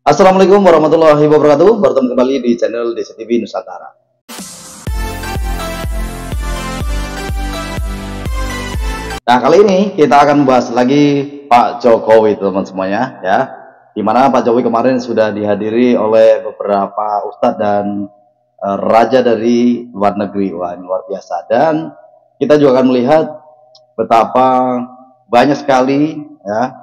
Assalamualaikum warahmatullahi wabarakatuh. Bertemu kembali di channel DCTV Nusantara. Nah, kali ini kita akan membahas lagi Pak Jokowi, teman-teman semuanya, ya. Dimana Pak Jokowi kemarin sudah dihadiri oleh beberapa ustadz dan raja dari luar negeri. Wah, ini luar biasa. Dan kita juga akan melihat betapa banyak sekali ya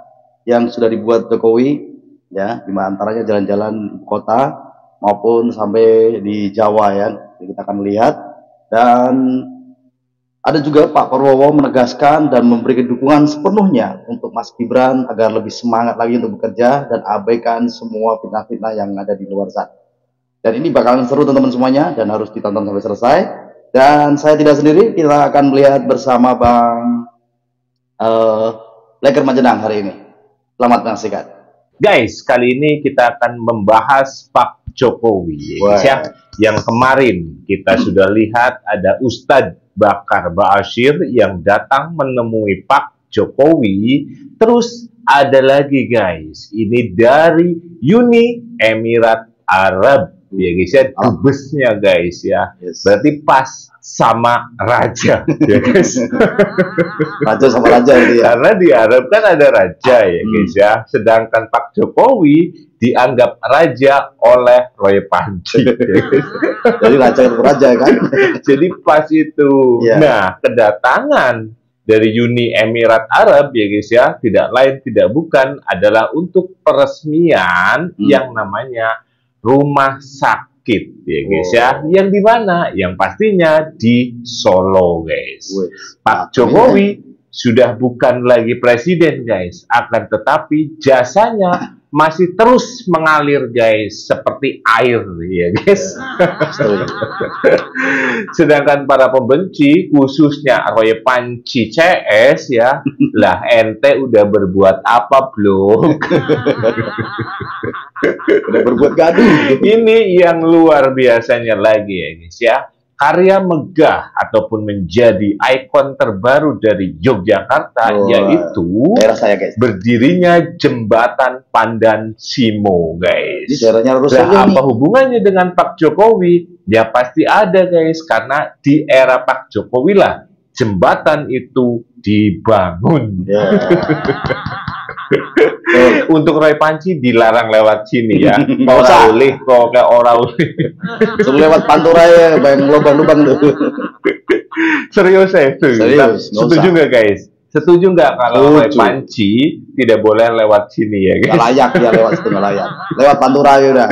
yang sudah dibuat Jokowi, ya, di antaranya jalan-jalan ibu kota maupun sampai di Jawa, ya. Jadi kita akan melihat. Dan ada juga Pak Prabowo menegaskan dan memberikan dukungan sepenuhnya untuk Mas Gibran agar lebih semangat lagi untuk bekerja dan abaikan semua fitnah-fitnah yang ada di luar sana. Dan ini bakalan seru teman-teman semuanya dan harus ditonton sampai selesai. Dan saya tidak sendiri, kita akan melihat bersama Bang Leger Manjenang hari ini. Selamat menyaksikan. Guys, kali ini kita akan membahas Pak Jokowi, ya. Yang kemarin kita sudah lihat ada Ustadz Bakar Ba'asyir yang datang menemui Pak Jokowi. Terus ada lagi guys, ini dari Uni Emirat Arab, ya guys ya, dubesnya guys ya. Berarti pas sama raja, ya guys. Raja sama raja itu ya. Karena di Arab kan ada raja ya guys ya. Sedangkan Pak Jokowi dianggap raja oleh Roy Panci. Ya guys. Jadi raja itu raja kan. Jadi pas itu. Yeah. Nah, kedatangan dari Uni Emirat Arab ya guys ya, tidak lain tidak bukan adalah untuk peresmian yang namanya rumah sakit ya guys ya, yang di mana? Yang pastinya di Solo guys. Pak Jokowi sudah bukan lagi presiden guys, akan tetapi jasanya masih terus mengalir guys, seperti air ya guys. Sedangkan para pembenci, khususnya Roy Panci CS ya, lah ente udah berbuat apa belum? Udah berbuat gaduh. Ini yang luar biasanya lagi ya guys ya. Karya megah ataupun menjadi ikon terbaru dari Yogyakarta, yaitu saya, guys, berdirinya jembatan Pandan Simo guys. Nah, apa hubungannya dengan Pak Jokowi? Ya pasti ada guys, karena di era Pak Jokowi lah jembatan itu dibangun. Untuk Roy Panci dilarang lewat sini ya. Orang ulih kok kayak orang ulih. Suruh lewat Pantura ya, bayang lubang-lubang tuh. Serius ya itu. Serius. Setuju nggak guys? Setuju nggak kalau Roy Panci tidak boleh lewat sini ya guys? Nggak layak dia lewat situ, nggak layak. Lewat Pantura ya udah.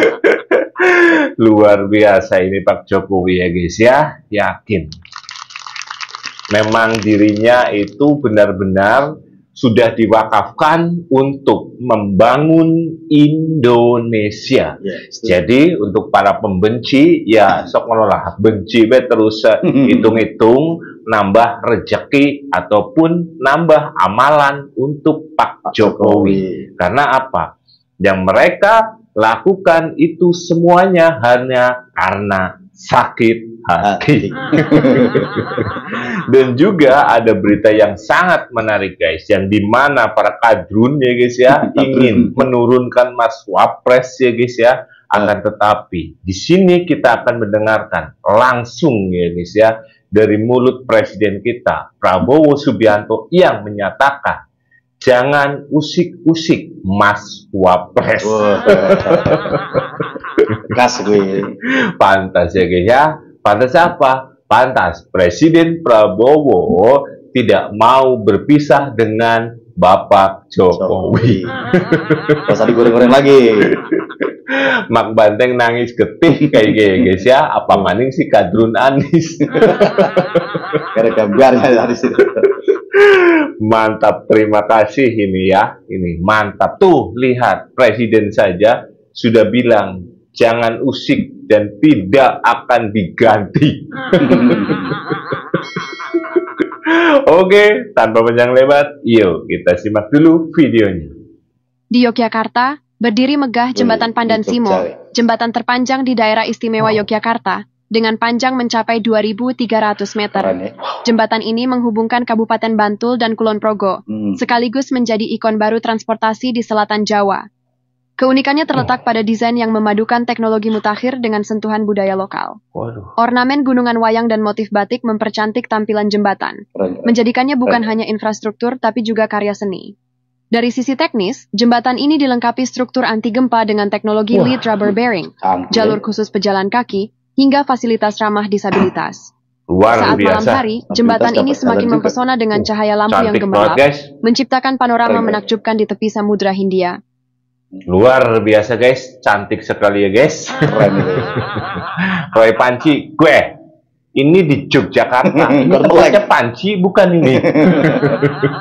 Luar biasa ini Pak Jokowi ya guys ya. Yakin memang dirinya itu benar-benar sudah diwakafkan untuk membangun Indonesia. Jadi untuk para pembenci ya sok ngolah benci be terus hitung-hitung nambah rejeki ataupun nambah amalan untuk Pak Jokowi. Karena apa? Yang mereka lakukan itu semuanya hanya karena sakit hati. Dan juga ada berita yang sangat menarik guys, yang dimana para kadrun ya guys ya ingin menurunkan Mas Wapres ya guys ya. Akan tetapi di sini kita akan mendengarkan langsung ya guys ya dari mulut Presiden kita Prabowo Subianto yang menyatakan jangan usik-usik Mas Wapres. Gas gue. Pantas ya guys ya. Pantas apa? Pantas Presiden Prabowo tidak mau berpisah dengan Bapak Jokowi. Gak usah digoreng-goreng lagi. Mak Banteng nangis getih kayak gini guys ya. Apa maning si kadrun Anis. Karena gambarnya dari situ. Mantap, terima kasih ini ya. Ini mantap. Tuh, lihat Presiden saja sudah bilang jangan usik dan tidak akan diganti. Oke, tanpa panjang lebar, yuk kita simak dulu videonya. Di Yogyakarta, berdiri megah jembatan Pandan Simo, jembatan terpanjang di daerah istimewa Yogyakarta, dengan panjang mencapai 2.300 meter. Jembatan ini menghubungkan Kabupaten Bantul dan Kulon Progo, sekaligus menjadi ikon baru transportasi di selatan Jawa. Keunikannya terletak pada desain yang memadukan teknologi mutakhir dengan sentuhan budaya lokal. Ornamen gunungan wayang dan motif batik mempercantik tampilan jembatan, menjadikannya bukan hanya infrastruktur tapi juga karya seni. Dari sisi teknis, jembatan ini dilengkapi struktur anti gempa dengan teknologi lead rubber bearing, jalur khusus pejalan kaki, hingga fasilitas ramah disabilitas. Saat malam hari, jembatan ini semakin mempesona dengan cahaya lampu yang gemerlap, menciptakan panorama menakjubkan di tepi Samudra Hindia. Luar biasa guys, cantik sekali ya guys. Keren itu. Roy Panci, ini di Yogyakarta. Ini tempatnya Panci bukan ini.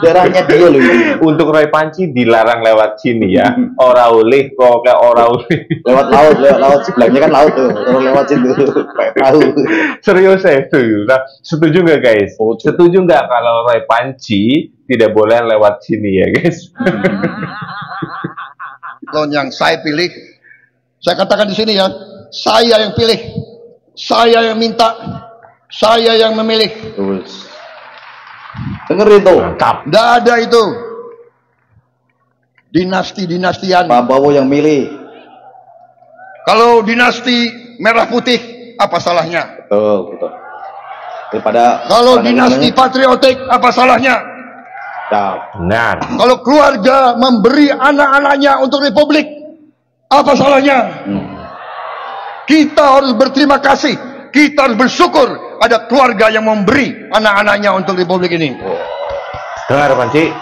Daerahnya dia loh. Untuk Roy Panci dilarang lewat sini ya. Ora oleh kok kayak ora oleh. Lewat laut sebelahnya kan laut tuh. Orang lewat situ kayak perahu. Serius saya setuju. Nah, setuju nggak guys? Setuju nggak kalau Roy Panci tidak boleh lewat sini ya guys? Yang saya pilih, saya katakan di sini ya, saya yang pilih, saya yang minta, saya yang memilih. Dengerin tuh. Tidak ada itu dinasti-dinastian. Pak Prabowo yang milih. Kalau dinasti merah putih, apa salahnya? Betul. Daripada kalau dinasti patriotik, apa salahnya? Benar. Kalau keluarga memberi anak-anaknya untuk republik, apa salahnya? Kita harus berterima kasih, kita harus bersyukur ada keluarga yang memberi anak-anaknya untuk republik ini. Dengar Panci.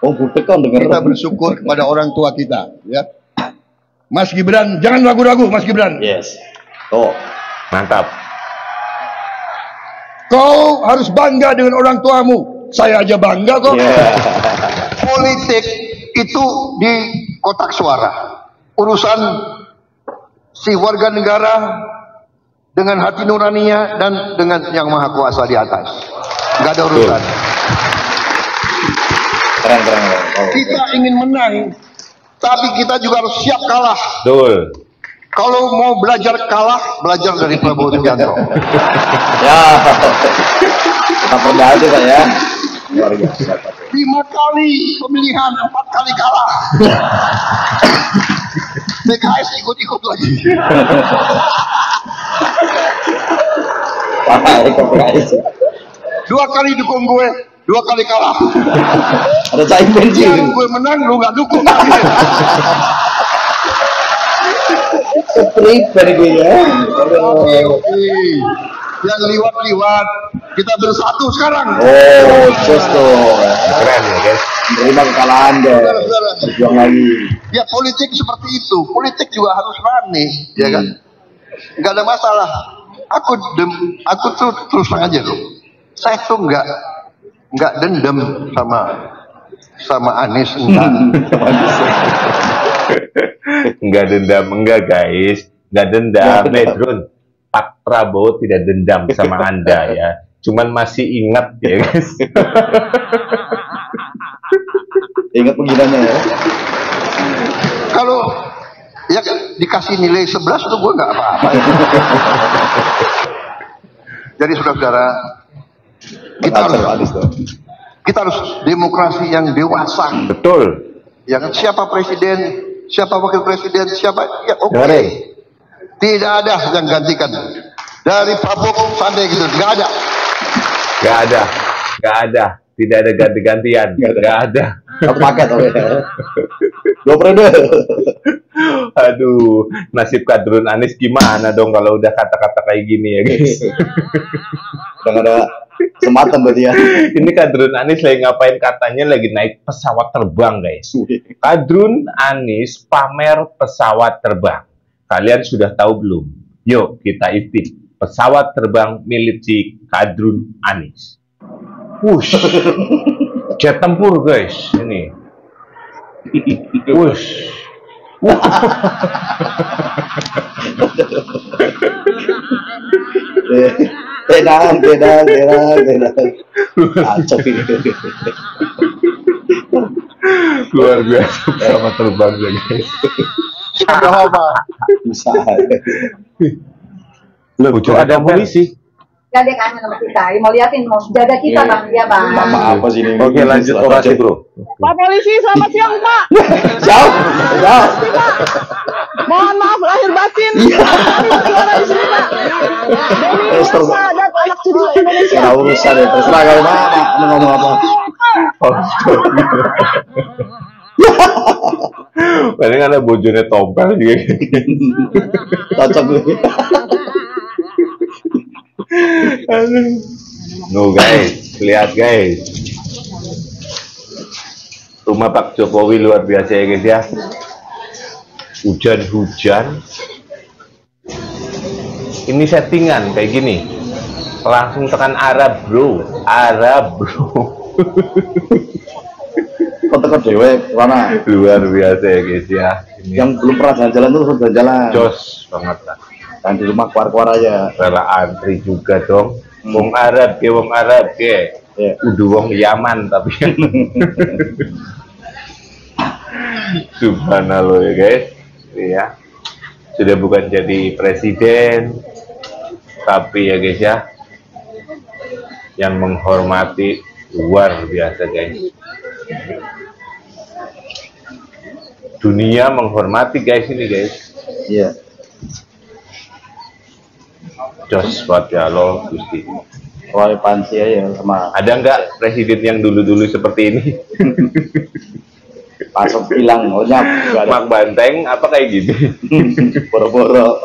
Oh, budek kan dengar. Kita bersyukur kepada orang tua kita, ya. Mas Gibran, jangan ragu-ragu, Mas Gibran. Yes. Oh, mantap. Kau harus bangga dengan orang tuamu. Saya aja bangga kok. Yeah. Politik itu di kotak suara. Urusan si warga negara dengan hati nuraninya dan dengan yang maha kuasa di atas. Gak ada urusan. Keren. Kita ingin menang, tapi kita juga harus siap kalah. Betul. Kalau mau belajar kalah, belajar dari Prabowo Subianto. Ya. Kita percaya Pak ya. Luar biasa. 5 kali pemilihan, 4 kali kalah. PKS ikut-ikut lagi. PKS. 2 kali dukung gue, 2 kali kalah. Ada caimin sih. Yang gue menang, lu gak dukung lagi. Prepare gue ya. Oke. Yang liwat-liwat, kita bersatu sekarang. Oh, justo. Keren ya guys. Terima kekalahan deh. Berjuang lagi. Ya politik seperti itu. Politik juga harus running, ya kan? Nggak ada masalah. Aku tuh terus terang aja loh. Saya tuh nggak dendam sama Anies, enggak. Enggak dendam, enggak guys. Enggak dendam, Medrun. Pak Prabowo tidak dendam sama Anda ya. Cuman masih ingat ya guys. Ingat penghinanya ya. Kalau ya dikasih nilai 11 tuh gue nggak apa-apa. Jadi saudara-saudara, kita harus demokrasi yang dewasa. Betul. Ya kan, siapa presiden, siapa wakil presiden, siapa ya oke. Tidak ada yang gantikan. Dari Prabowo sampai gitu, nggak ada. Tidak ada ganti-gantian. Nggak ada. Satu paket oke. 2 periode. Aduh, nasib Kadrun Anies gimana dong kalau udah kata-kata kayak gini ya guys. Udah nggak ada kesempatan berarti ya. Ini Kadrun Anies lagi ngapain, katanya lagi naik pesawat terbang guys. Kadrun Anies pamer pesawat terbang. Kalian sudah tahu belum? Yuk kita intip pesawat terbang milik si Kadrun Anies. Wush, jet tempur guys ini. Wush. Tenang. Kacau ini. Luar biasa pesawat terbang guys. Apa? Bisa. Lucu, ada polisi. Gak ada kangen sama kita, mau liatin, mau jaga kita bang, ya bang. Apa sih ini? Oke, lanjut orasi bro. Pak Polisi, selamat siang Pak. Siap. Mohon maaf lahir batin. Nggak urusan ya, terserah kalau mau ngomong apa. Paling ada bojone tompel juga. Cocok nih. No guys, lihat guys. Rumah Pak Jokowi luar biasa ya guys ya. Hujan-hujan. Ini settingan kayak gini. Langsung tekan Arab bro. Arab bro. Kota dewe mana? Luar biasa ya guys ya. Ini Yang belum pernah jalan-jalan tuh harus jalan-jalan. jos banget lah. Dan di rumah keluar-keluar aja. Rela antri juga dong. Wong Arab ya, wong Arab ya. Ya. Udah wong Yaman tapi. Subhanallah ya guys. Ya. Sudah bukan jadi presiden, tapi ya guys ya, yang menghormati luar biasa guys. Dunia menghormati guys ini guys. Iya. Jos buat ya lo Gusti. Roy Pansi aja sama Ada nggak presiden yang dulu-dulu seperti ini? langsung hilang, nyap. Mak Banteng apa kayak gini? Boro-boro.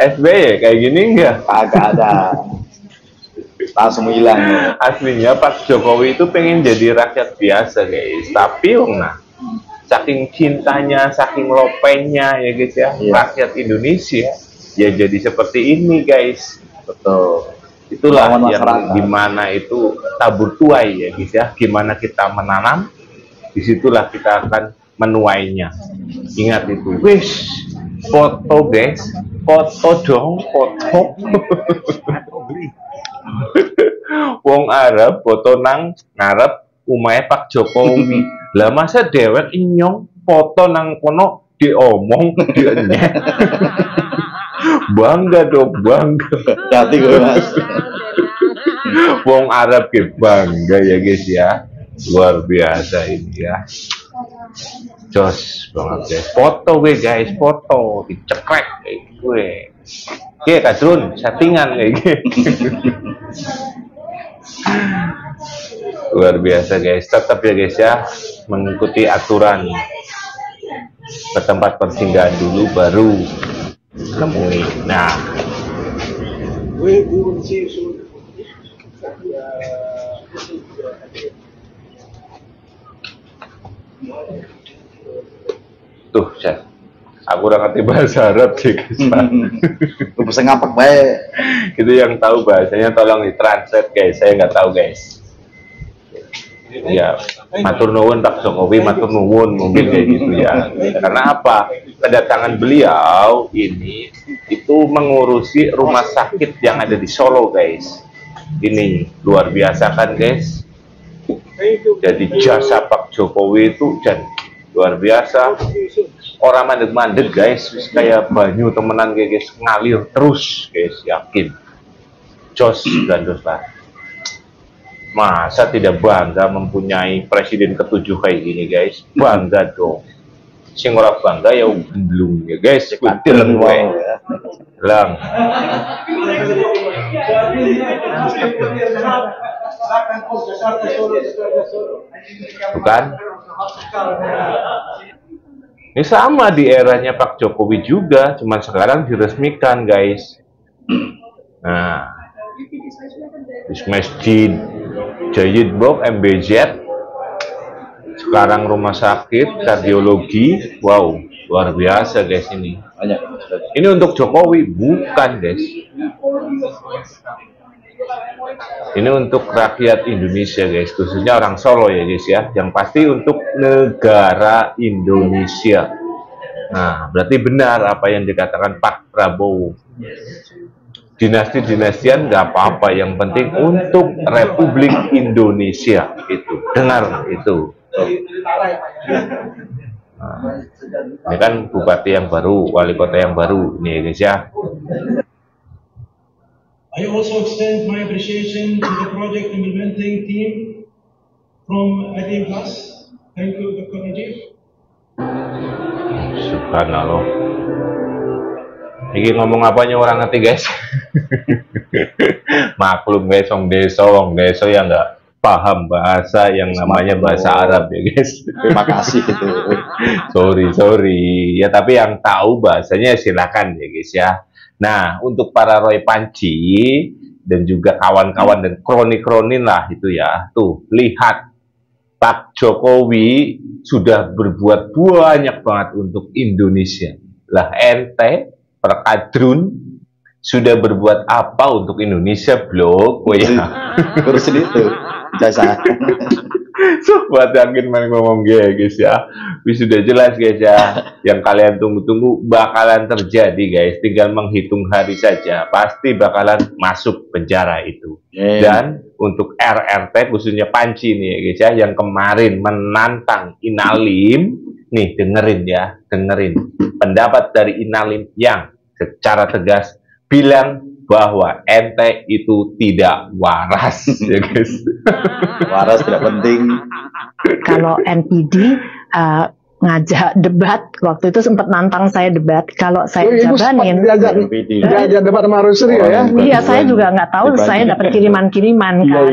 SBY kayak gini enggak? Kagak ada. Langsung hilang. Aslinya Pak Jokowi itu pengen jadi rakyat biasa guys, tapi nah, saking cintanya, saking lopenya ya guys ya, rakyat Indonesia ya jadi seperti ini guys. Betul. Itulah yang dimana itu tabur tuai ya guys ya. Gimana kita menanam, disitulah kita akan menuainya. Ingat itu. Wish, foto guys, foto dong, foto. Wong Arab foto nang ngarep umahe Pak Jokowi. Lah masa dewek inyong foto nang kono diomong dianyek. Bangga dong, bangga. Hati gue mas. Wong Arab ke bangga ya guys ya. Luar biasa ini ya. Jos banget guys. Foto gue guys, foto dicekrek kayak gue. Oke, Kadrun, settingan kayak gitu. Luar biasa guys. Tetap ya guys ya, mengikuti aturan. Ke tempat persinggahan dulu baru nemui. Nah, tuh, Chef. Aku udah ngerti bahasa Arab sih, guys. Lu bisa ngapek baik. Itu yang tahu bahasanya tolong ditranslate, guys. Saya nggak tahu, guys. Ya, matur nuwun Pak Jokowi, matur nuwun mungkin kayak gitu ya. Karena apa? Kedatangan beliau ini itu mengurusi rumah sakit yang ada di Solo, guys. Ini luar biasa kan, guys? Jadi jasa Pak Jokowi itu dan luar biasa. Orang mandek-mandek guys, kayak banyu temenan guys, ngalir terus guys, yakin. Jos gandos lah. Masa tidak bangga mempunyai presiden ke-7 kayak gini guys? Bangga dong. Sing ora bangga ya belum ya guys, kutil gue. Lang. Bukan? Ini sama di eranya Pak Jokowi juga, cuman sekarang diresmikan guys. Nah, di Masjid Jayid Bob MBZ, sekarang rumah sakit kardiologi. Wow, luar biasa guys ini. Ini untuk Jokowi bukan guys. Ini untuk rakyat Indonesia guys, khususnya orang Solo ya guys ya. Yang pasti untuk negara Indonesia. Nah, berarti benar apa yang dikatakan Pak Prabowo. Dinasti-dinastian nggak apa-apa, yang penting untuk Republik Indonesia itu. Dengar itu. Nah, ini kan bupati yang baru, wali kota yang baru ini ya guys ya. I also extend my appreciation to the project implementing team from ADM Plus. Thank you, Dr. Najib. Subhanallah. Ini ngomong apanya orang ngerti guys? Maklum guys, wong desa yang nggak paham bahasa yang namanya bahasa Arab ya guys. Terima kasih itu. sorry. Ya tapi yang tahu bahasanya silakan ya guys ya. Nah untuk para Roy Panci dan juga kawan-kawan dan kroni-kronin lah itu ya. Tuh lihat Pak Jokowi sudah berbuat banyak banget untuk Indonesia. Lah ente Perkadrun sudah berbuat apa untuk Indonesia, Blok? Oh ya, urusin itu jasa. Sobat yakin main ngomong guys ya. Sudah jelas guys ya. Yang kalian tunggu-tunggu bakalan terjadi guys. Tinggal menghitung hari saja. Pasti bakalan masuk penjara itu. Dan untuk RRT khususnya Panci nih guys ya, yang kemarin menantang Inalim, nih dengerin pendapat dari Inalim yang secara tegas bilang bahwa ente itu tidak waras ya guys. Waras tidak penting. Kalau NPD ngajak debat, waktu itu sempat nantang saya debat. Kalau saya jabanin diajak debat sama Rusri ya. Iya, saya juga nggak tahu, saya dapat kiriman-kiriman kan.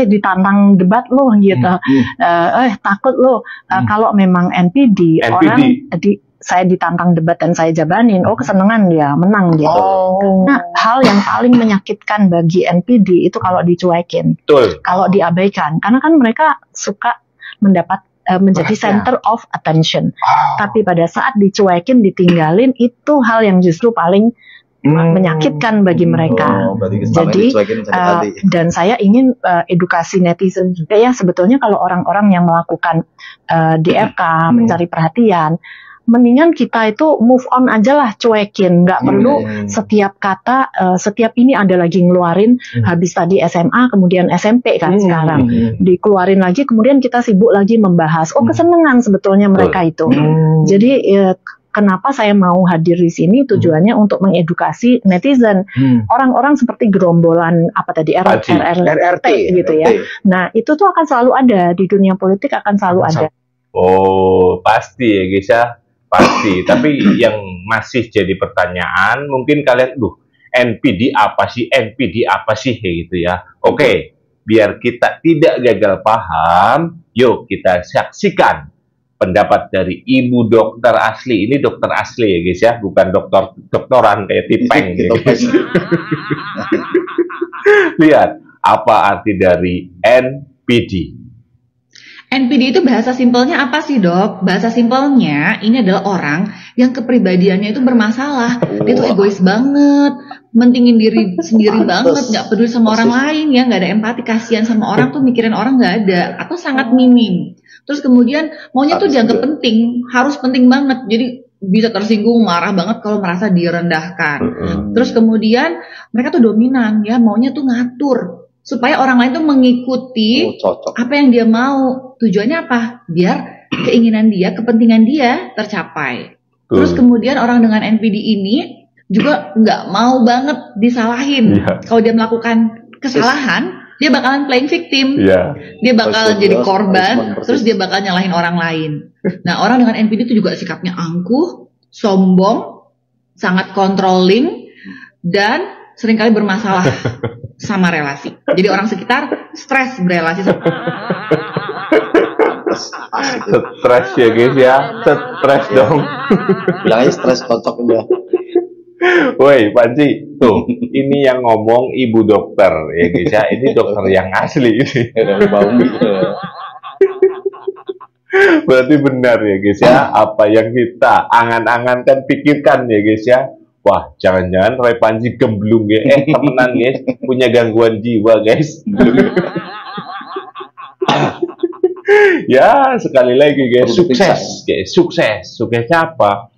Ditantang debat lo gitu. Takut lo kalau memang NPD orang saya ditantang debat dan saya jabanin, kesenangan dia menang gitu. Nah, hal yang paling menyakitkan bagi NPD itu kalau dicuekin, kalau diabaikan, karena kan mereka suka menjadi center of attention. Tapi pada saat dicuekin, ditinggalin, itu hal yang justru paling menyakitkan bagi mereka. Jadi dan saya ingin edukasi netizen juga ya, sebetulnya kalau orang-orang yang melakukan DFK mencari perhatian, mendingan kita itu move on aja lah, cuekin, nggak perlu setiap kata, setiap ini ada lagi ngeluarin, habis tadi SMA kemudian SMP kan sekarang dikeluarin lagi, kemudian kita sibuk lagi membahas, kesenangan sebetulnya mereka itu. Jadi kenapa saya mau hadir di sini, tujuannya untuk mengedukasi netizen, orang-orang seperti gerombolan apa tadi RRT gitu ya. Nah itu tuh akan selalu ada di dunia politik, akan selalu ada. Pasti ya guys ya. Pasti, tapi yang masih jadi pertanyaan, mungkin kalian, NPD apa sih, gitu ya. Oke, biar kita tidak gagal paham, yuk kita saksikan pendapat dari Ibu Dokter Asli. Ini dokter asli ya guys ya, bukan doktoran kayak Tipeng gitu guys. Lihat, apa arti dari NPD? NPD itu bahasa simpelnya apa sih dok? Bahasa simpelnya ini adalah orang yang kepribadiannya itu bermasalah. Dia tuh egois banget, mentingin diri sendiri banget, nggak peduli sama orang lain ya, nggak ada empati, kasihan sama orang tuh, mikirin orang nggak ada, atau sangat minim. Terus kemudian maunya tuh dianggap penting, harus penting banget. Jadi bisa tersinggung, marah banget kalau merasa direndahkan. Terus kemudian mereka tuh dominan ya, maunya tuh ngatur supaya orang lain tuh mengikuti apa yang dia mau. Tujuannya apa? Biar keinginan dia, kepentingan dia tercapai. Terus kemudian orang dengan NPD ini juga nggak mau banget disalahin. Kalau dia melakukan kesalahan, dia bakalan playing victim. Dia bakal jadi korban, terus dia bakal nyalahin orang lain. Nah, orang dengan NPD itu juga sikapnya angkuh, sombong, sangat controlling, dan seringkali bermasalah sama relasi. Jadi orang sekitar stres berelasi sama. Stres ya guys ya, stres dong. Bilangnya stres, cocok udah. Woi Panci, tuh ini yang ngomong Ibu Dokter ya guys ya, ini dokter yang asli ini. Berarti benar ya guys ya, apa yang kita angan-angankan, pikirkan ya guys ya. Wah, jangan-jangan Roy Panci gemblung ya, temenan guys, punya gangguan jiwa guys. Ya, sekali lagi guys, sukses apa?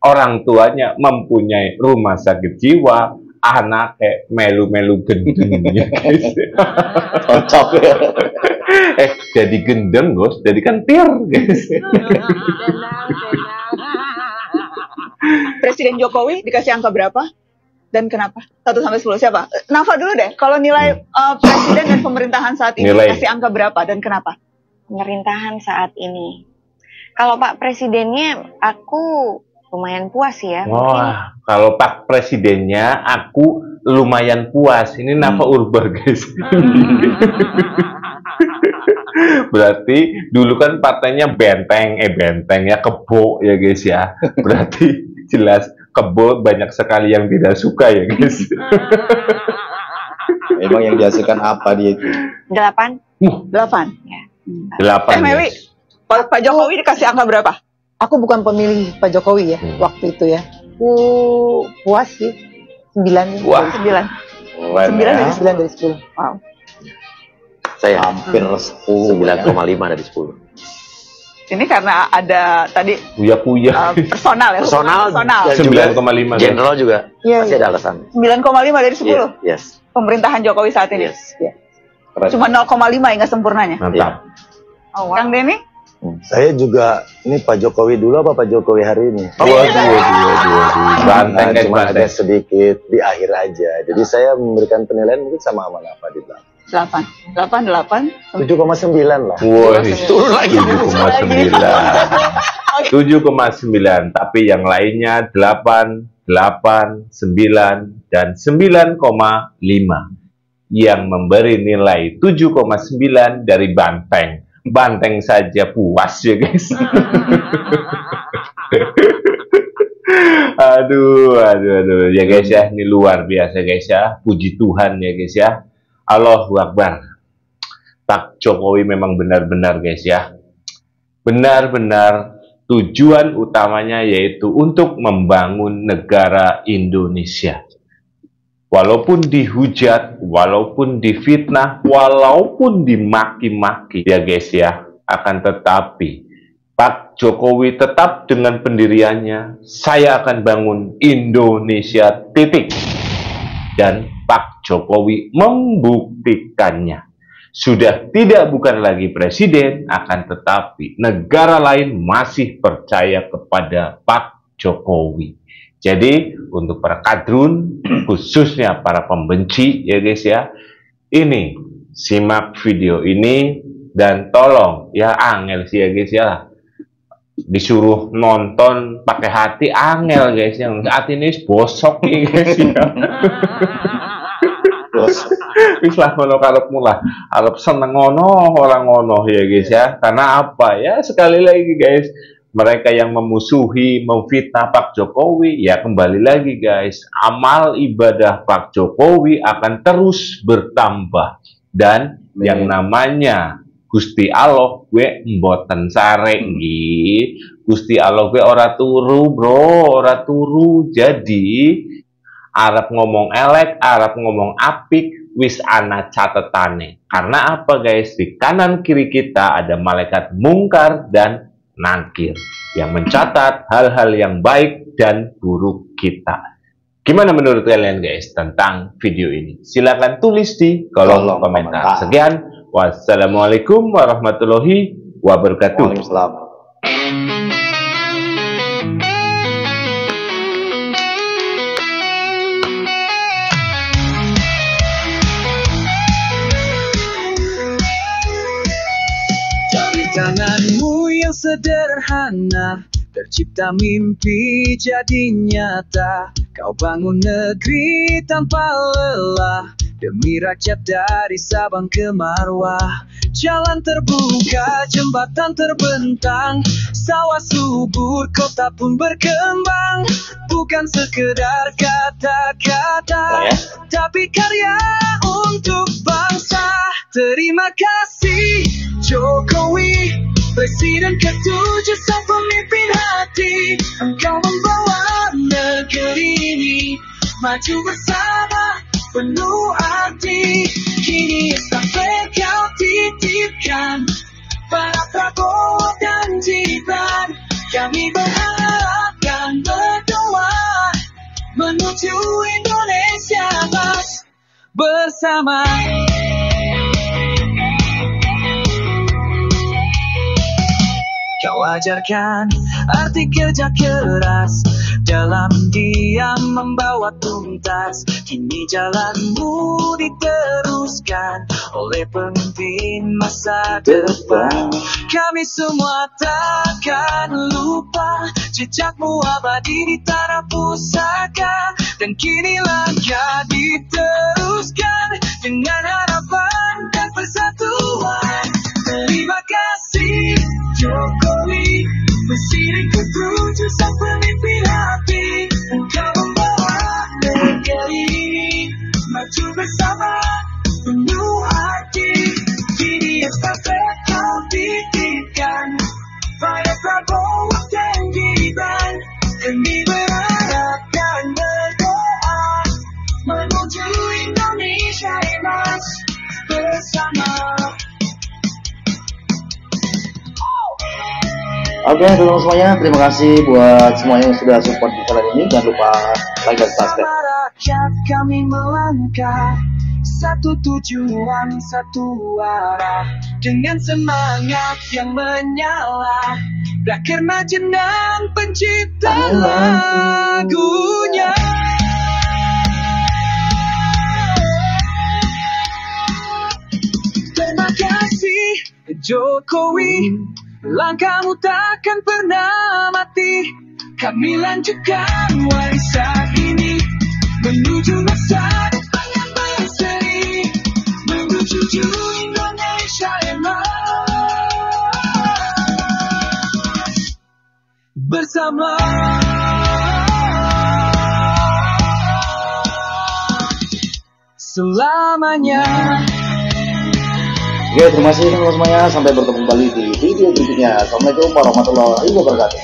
Orang tuanya mempunyai rumah sakit jiwa, anak kayak melu-melu gendeng ya guys. Cocok ya. Jadi gendeng guys, jadi kentir guys. Presiden Jokowi dikasih angka berapa? dan kenapa? 1 sampai 10 siapa? Nafa dulu deh. Kalau nilai presiden dan pemerintahan saat ini kasih angka berapa dan kenapa? Pemerintahan saat ini. Kalau Pak Presidennya aku lumayan puas ya. Wah, kalau Pak Presidennya aku lumayan puas. Ini Nafa Urba, guys. Berarti dulu kan partainya benteng ya, Kebo ya guys ya. Berarti jelas Kebo banyak sekali yang tidak suka ya guys. Emang yang dihasilkan apa dia itu? 8. 8. Ya. 8. Meli, Pak Jokowi dikasih angka berapa? Aku bukan pemilih Pak Jokowi ya waktu itu ya. Aku puas sih. 9. Wah. 9. 9 dari 10. Wow. Saya hampir 10. 9,5 dari 10. Ini karena ada tadi Kuya-kuya. personal ya. Personal. 9,5. General juga. Pasti ada alasan. 9,5 dari 10. Yes. Pemerintahan Jokowi saat ini. Yes. Ya. Cuma 0,5 hingga sempurnanya. Mantap. Oh, wow. Kang Denny? Saya juga, ini Pak Jokowi dulu apa Pak Jokowi hari ini? Dua. Banteng, cuma ada sedikit di akhir aja. Jadi saya memberikan penilaian mungkin sama Nafa di belakang. 8. 7,9 lah. Wah, turun lagi 7,9. Tapi yang lainnya 8, 9, dan 9,5. Yang memberi nilai 7,9 dari Banteng. Banteng saja puas ya guys. Aduh. Ya guys ya, ini luar biasa guys ya. Puji Tuhan ya guys ya. Allahu Akbar. Pak Jokowi memang benar-benar guys ya. Benar-benar tujuan utamanya yaitu untuk membangun negara Indonesia. Walaupun dihujat, walaupun difitnah, walaupun dimaki-maki ya guys ya, akan tetapi Pak Jokowi tetap dengan pendiriannya, saya akan bangun Indonesia titik. Dan Pak Jokowi membuktikannya. Sudah tidak bukan lagi presiden, akan tetapi negara lain masih percaya kepada Pak Jokowi. Jadi untuk para kadrun, khususnya para pembenci ya guys ya, ini simak video ini dan tolong ya angel sih ya guys ya, disuruh nonton pakai hati angel guys, yang hati ini bosok nih guys ya. Wis lah ngono karepmu lah, arep seneng ngono orang ngono ya guys ya. Karena apa ya, sekali lagi guys, mereka yang memusuhi, memfitnah Pak Jokowi, ya kembali lagi guys, amal ibadah Pak Jokowi akan terus bertambah. Dan yang namanya Gusti Allah gue mboten sare nggih. Gusti Allah gue ora turu, bro, ora turu. Jadi arep ngomong elek, arep ngomong apik, wis ana catetane. Karena apa guys? Di kanan kiri kita ada malaikat mungkar dan nakir yang mencatat hal-hal yang baik dan buruk kita. Gimana menurut kalian guys tentang video ini? Silakan tulis di kolom komentar. Sekian, wassalamualaikum warahmatullahi wabarakatuh. Waalaikumsalam. Tanganmu yang sederhana, tercipta mimpi jadi nyata. Kau bangun negeri tanpa lelah, demi rakyat dari Sabang ke Marwah. Jalan terbuka, jembatan terbentang, sawah subur, kota pun berkembang. Bukan sekedar kata-kata, tapi karya untuk bangsa. Terima kasih Jokowi, Presiden ke-7 sang pemimpin hati. Engkau membawa negeri ini maju bersama penuh arti. Kini estafet kau titipkan para Prabowo dan Gibran. Kami berharap dan berdoa menuju Indonesia Mas bersama. Kau ajarkan arti kerja keras dalam diam membawa tuntas. Kini jalanmu diteruskan oleh pemimpin masa depan. Kami semua takkan lupa jejakmu abadi di tanah pusaka. Dan kini langkah diteruskan dengan harapan dan persatuan. Terima kasih Jokowi, Presiden ke-7 sang pemimpin hati. Engkau membawa negeri ini maju bersama penuh hati. Kini estafet kau titipkan pada Prabowo dan Gibran. Demi berharap dan berdoa menuju Indonesia emas bersama. Oke, teman-teman semuanya, terima kasih buat semuanya yang sudah support di channel ini. Jangan lupa like dan subscribe. Rakyat kami melangkah, satu tujuan, satu arah, dengan semangat yang menyala. Rakerna jenang pencipta lagunya. Terima kasih Jokowi, langkahmu takkan pernah mati. Kami lanjutkan warisan ini menuju masa depan yang berseri, menuju Indonesia emas bersama. Selamanya. Oke, terima kasih teman-teman semuanya. Sampai bertemu kembali di video berikutnya. Assalamualaikum warahmatullahi wabarakatuh.